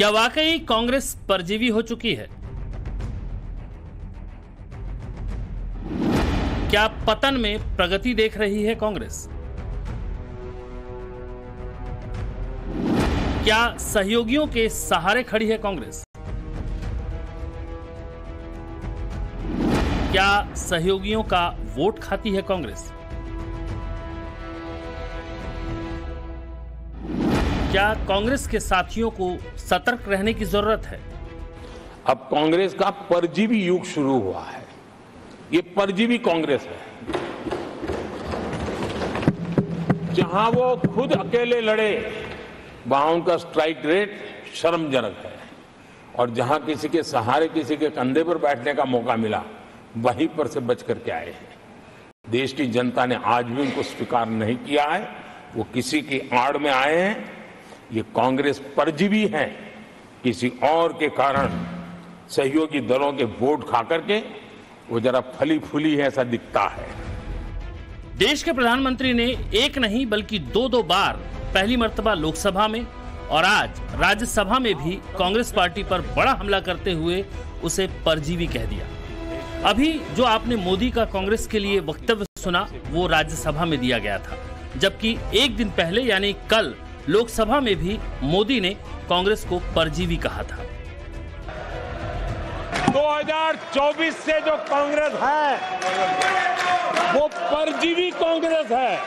क्या वाकई कांग्रेस परजीवी हो चुकी है? क्या पतन में प्रगति देख रही है कांग्रेस? क्या सहयोगियों के सहारे खड़ी है कांग्रेस? क्या सहयोगियों का वोट खाती है कांग्रेस? क्या कांग्रेस के साथियों को सतर्क रहने की जरूरत है? अब कांग्रेस का परजीवी युग शुरू हुआ है। ये परजीवी कांग्रेस है, जहां वो खुद अकेले लड़े वहां उनका स्ट्राइक रेट शर्मजनक है, और जहां किसी के सहारे, किसी के कंधे पर बैठने का मौका मिला, वहीं पर से बच करके आए हैं। देश की जनता ने आज भी उनको स्वीकार नहीं किया है। वो किसी की आड़ में आए हैं। ये कांग्रेस परजीवी है। किसी और के कारण सहयोगी दलों के वोट खा करके वो जरा फली फूली है, ऐसा दिखता है। देश के प्रधानमंत्री ने एक नहीं बल्कि दो बार पहली मर्तबा लोकसभा में और आज राज्यसभा में भी कांग्रेस पार्टी पर बड़ा हमला करते हुए उसे परजीवी कह दिया। अभी जो आपने मोदी का कांग्रेस के लिए वक्तव्य सुना, वो राज्यसभा में दिया गया था, जबकि एक दिन पहले यानी कल लोकसभा में भी मोदी ने कांग्रेस को परजीवी कहा था। 2024 से जो कांग्रेस है वो परजीवी कांग्रेस है,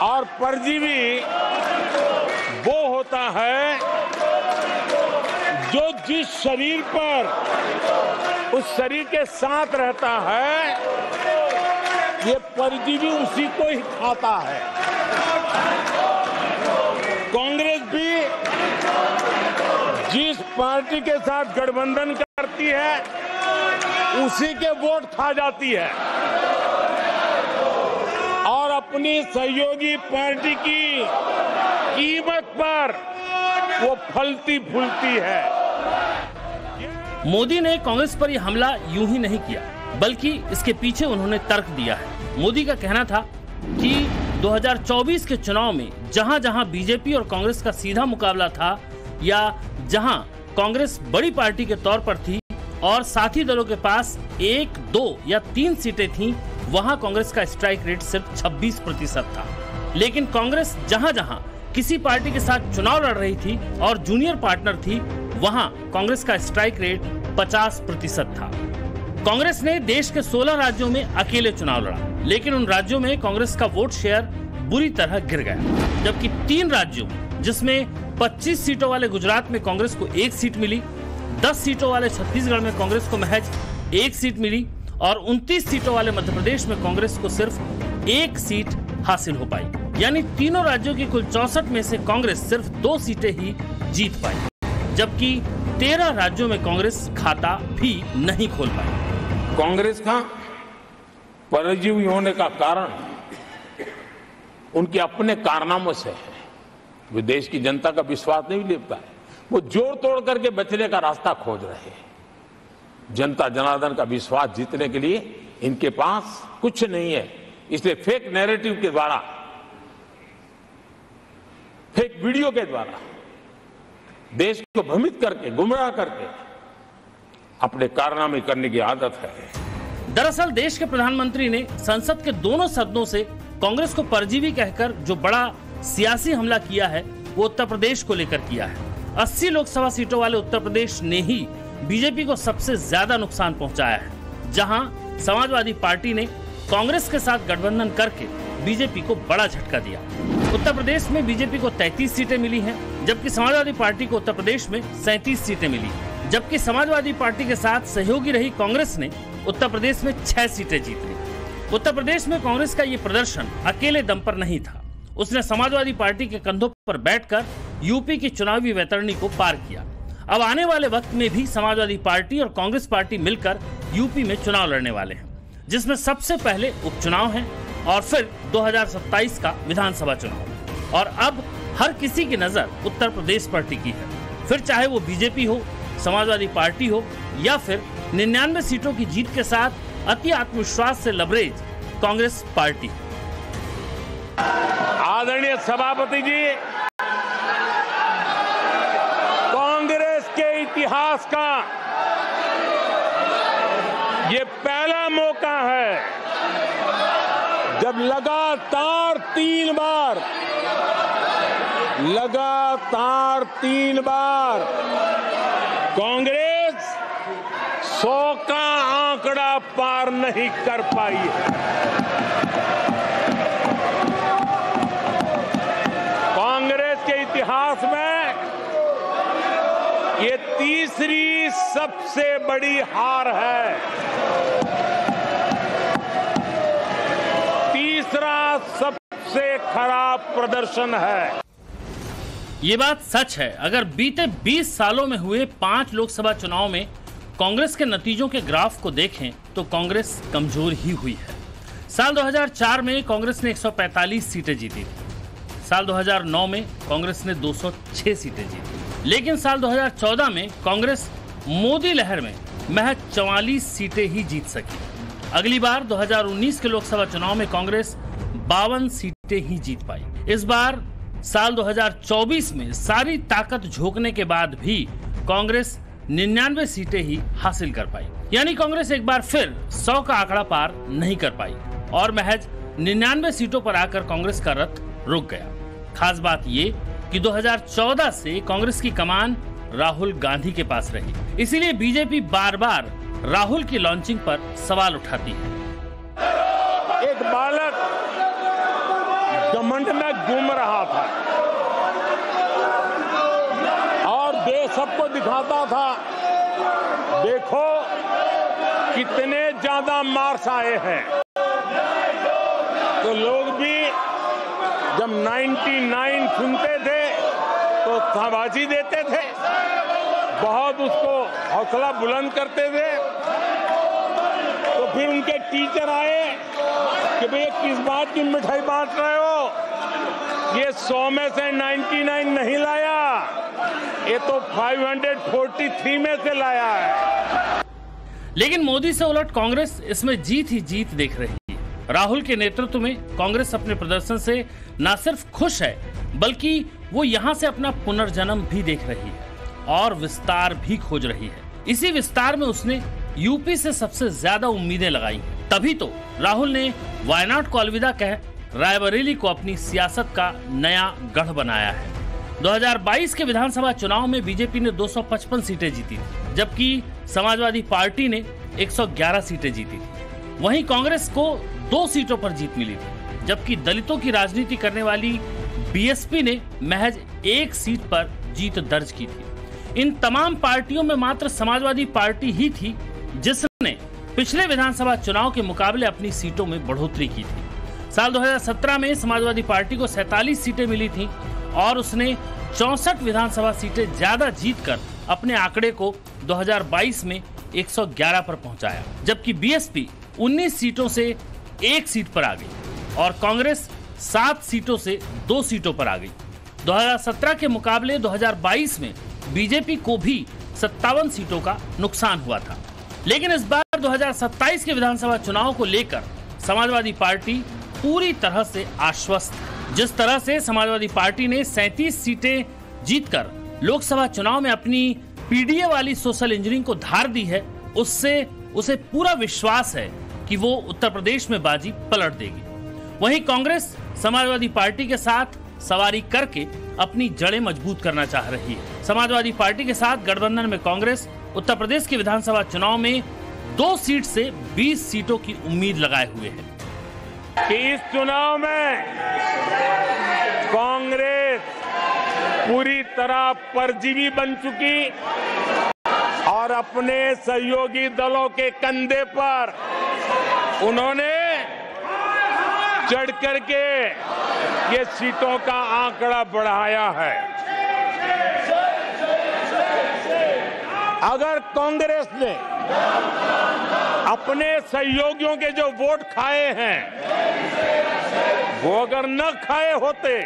और परजीवी वो होता है जो जिस शरीर पर उस शरीर के साथ रहता है, ये परजीवी उसी को ही खाता है। कांग्रेस भी जिस पार्टी के साथ गठबंधन करती है उसी के वोट खा जाती है, और अपनी सहयोगी पार्टी की कीमत पर वो फलती फूलती है। मोदी ने कांग्रेस पर यह हमला यूं ही नहीं किया, बल्कि इसके पीछे उन्होंने तर्क दिया है। मोदी का कहना था कि 2024 के चुनाव में जहां जहां बीजेपी और कांग्रेस का सीधा मुकाबला था, या जहां कांग्रेस बड़ी पार्टी के तौर पर थी और साथी दलों के पास 1, 2 या 3 सीटें थीं, वहां कांग्रेस का स्ट्राइक रेट सिर्फ 26% था। लेकिन कांग्रेस जहां जहां किसी पार्टी के साथ चुनाव लड़ रही थी और जूनियर पार्टनर थी, वहां कांग्रेस का स्ट्राइक रेट 50% था। कांग्रेस ने देश के 16 राज्यों में अकेले चुनाव लड़ा, लेकिन उन राज्यों में कांग्रेस का वोट शेयर बुरी तरह गिर गया। जबकि 3 राज्यों जिसमें 25 सीटों वाले गुजरात में कांग्रेस को 1 सीट मिली, 10 सीटों वाले छत्तीसगढ़ में कांग्रेस को महज 1 सीट मिली, और 29 सीटों वाले मध्य प्रदेश में कांग्रेस को सिर्फ 1 सीट हासिल हो पाई। यानी तीनों राज्यों की कुल 64 में से कांग्रेस सिर्फ 2 सीटें ही जीत पाई, जबकि 13 राज्यों में कांग्रेस खाता भी नहीं खोल पाई। कांग्रेस का परजीवी होने का कारण उनके अपने कारनामों से है। वो देश की जनता का विश्वास नहीं लेता है। वो जोड़ तोड़ करके बचने का रास्ता खोज रहे हैं। जनता जनार्दन का विश्वास जीतने के लिए इनके पास कुछ नहीं है, इसलिए फेक नैरेटिव के द्वारा, फेक वीडियो के द्वारा देश को भ्रमित करके, गुमराह करके अपने कारनामे करने की आदत है। दरअसल देश के प्रधानमंत्री ने संसद के दोनों सदनों से कांग्रेस को परजीवी कहकर जो बड़ा सियासी हमला किया है, वो उत्तर प्रदेश को लेकर किया है। 80 लोकसभा सीटों वाले उत्तर प्रदेश ने ही बीजेपी को सबसे ज्यादा नुकसान पहुंचाया है, जहां समाजवादी पार्टी ने कांग्रेस के साथ गठबंधन करके बीजेपी को बड़ा झटका दिया। उत्तर प्रदेश में बीजेपी को 33 सीटें मिली हैं, जबकि समाजवादी पार्टी को उत्तर प्रदेश में 37 सीटें मिली। जबकि समाजवादी पार्टी के साथ सहयोगी रही कांग्रेस ने उत्तर प्रदेश में 6 सीटें जीत ली। उत्तर प्रदेश में कांग्रेस का ये प्रदर्शन अकेले दम पर नहीं था। उसने समाजवादी पार्टी के कंधों पर बैठकर यूपी की चुनावी वैतरणी को पार किया। अब आने वाले वक्त में भी समाजवादी पार्टी और कांग्रेस पार्टी मिलकर यूपी में चुनाव लड़ने वाले हैं, जिसमें सबसे पहले उपचुनाव है और फिर 2027 का विधानसभा चुनाव। और अब हर किसी की नजर उत्तर प्रदेश पर टिकी है, फिर चाहे वो बीजेपी हो, समाजवादी पार्टी हो, या फिर 99 सीटों की जीत के साथ अति आत्मविश्वास से लबरेज कांग्रेस पार्टी। आदरणीय सभापति जी, इतिहास का ये पहला मौका है जब लगातार तीन बार कांग्रेस 100 का आंकड़ा पार नहीं कर पाई है। कांग्रेस के इतिहास में ये तीसरी सबसे बड़ी हार है, तीसरा सबसे खराब प्रदर्शन है। ये बात सच है। अगर बीते 20 सालों में हुए 5 लोकसभा चुनाव में कांग्रेस के नतीजों के ग्राफ को देखें तो कांग्रेस कमजोर ही हुई है। साल 2004 में कांग्रेस ने 145 सीटें जीती थी। साल 2009 में कांग्रेस ने 206 सीटें जीती, लेकिन साल 2014 में कांग्रेस मोदी लहर में महज 44 सीटें ही जीत सकी। अगली बार 2019 के लोकसभा चुनाव में कांग्रेस 52 सीटें ही जीत पाई। इस बार साल 2024 में सारी ताकत झोंकने के बाद भी कांग्रेस 99 सीटें ही हासिल कर पाई। यानी कांग्रेस एक बार फिर 100 का आंकड़ा पार नहीं कर पाई और महज 99 सीटों पर आकर कांग्रेस का रथ रुक गया। खास बात ये कि 2014 से कांग्रेस की कमान राहुल गांधी के पास रही, इसीलिए बीजेपी बार बार राहुल की लॉन्चिंग पर सवाल उठाती है। एक बालक घमंड में घूम रहा था और देश सबको दिखाता था, देखो कितने ज्यादा मार्क्स आए हैं। तो लोग भी जब 99 सुनते थे तो शाबाशी देते थे, बहुत उसको हौसला बुलंद करते थे। तो फिर उनके टीचर आए कि भाई किस बात की मिठाई बांट रहे हो, ये 100 में से 99 नहीं लाया, ये तो 543 में से लाया है। लेकिन मोदी से उलट कांग्रेस इसमें जीत ही जीत देख रही है। राहुल के नेतृत्व में कांग्रेस अपने प्रदर्शन से न सिर्फ खुश है, बल्कि वो यहाँ से अपना पुनर्जन्म भी देख रही है और विस्तार भी खोज रही है। इसी विस्तार में उसने यूपी से सबसे ज्यादा उम्मीदें लगाई। तभी तो राहुल ने वायनाड को अलविदा कह रायबरेली को अपनी सियासत का नया गढ़ बनाया है। 2022 के विधानसभा चुनाव में बीजेपी ने 255 सीटें जीती थी, जबकि समाजवादी पार्टी ने 111 सीटें जीती थी। वहीं कांग्रेस को 2 सीटों पर जीत मिली थी, जबकि दलितों की राजनीति करने वाली बीएसपी ने महज 1 सीट पर जीत दर्ज की थी। इन तमाम पार्टियों में मात्र समाजवादी पार्टी ही थी जिसने पिछले विधानसभा चुनाव के मुकाबले अपनी सीटों में बढ़ोतरी की थी। साल 2017 में समाजवादी पार्टी को 47 सीटें मिली थीं और उसने 64 विधानसभा सीटें ज्यादा जीतकर अपने आंकड़े को 2022 में 111 पर पहुंचाया, जबकि बीएसपी 19 सीटों से 1 सीट पर आ गई और कांग्रेस 7 सीटों से 2 सीटों पर आ गई। 2017 के मुकाबले 2022 में बीजेपी को भी 57 सीटों का नुकसान हुआ था। लेकिन इस बार 2027 के विधानसभा चुनाव को लेकर समाजवादी पार्टी पूरी तरह से आश्वस्त है। जिस तरह से समाजवादी पार्टी ने 37 सीटें जीतकर लोकसभा चुनाव में अपनी पीडीए वाली सोशल इंजीनियरिंग को धार दी है, उससे उसे पूरा विश्वास है कि वो उत्तर प्रदेश में बाजी पलट देगी। वहीं कांग्रेस समाजवादी पार्टी के साथ सवारी करके अपनी जड़ें मजबूत करना चाह रही है। समाजवादी पार्टी के साथ गठबंधन में कांग्रेस उत्तर प्रदेश के विधानसभा चुनाव में 2 सीट से 20 सीटों की उम्मीद लगाए हुए है। कि इस चुनाव में कांग्रेस पूरी तरह परजीवी बन चुकी और अपने सहयोगी दलों के कंधे पर उन्होंने चढ़ करके ये सीटों का आंकड़ा बढ़ाया है। अगर कांग्रेस ने अपने सहयोगियों के जो वोट खाए हैं वो अगर न खाए होते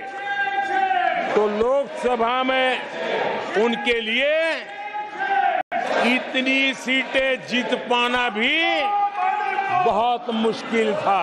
तो लोकसभा में उनके लिए इतनी सीटें जीत पाना भी बहुत मुश्किल था।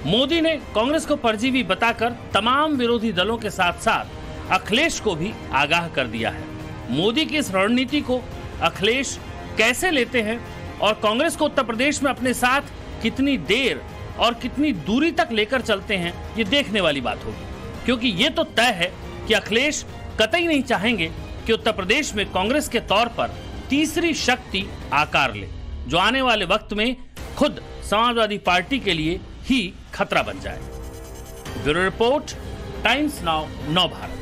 मोदी ने कांग्रेस को परजीवी बताकर तमाम विरोधी दलों के साथ साथ अखिलेश को भी आगाह कर दिया है। मोदी की इस रणनीति को अखिलेश कैसे लेते हैं और कांग्रेस को उत्तर प्रदेश में अपने साथ कितनी देर और कितनी दूरी तक लेकर चलते हैं, ये देखने वाली बात होगी। क्योंकि ये तो तय है कि अखिलेश कतई नहीं चाहेंगे कि उत्तर प्रदेश में कांग्रेस के तौर पर तीसरी शक्ति आकार ले, जो आने वाले वक्त में खुद समाजवादी पार्टी के लिए ही खतरा बन जाए। ब्यूरो रिपोर्ट, टाइम्स नाउ, नव भारत।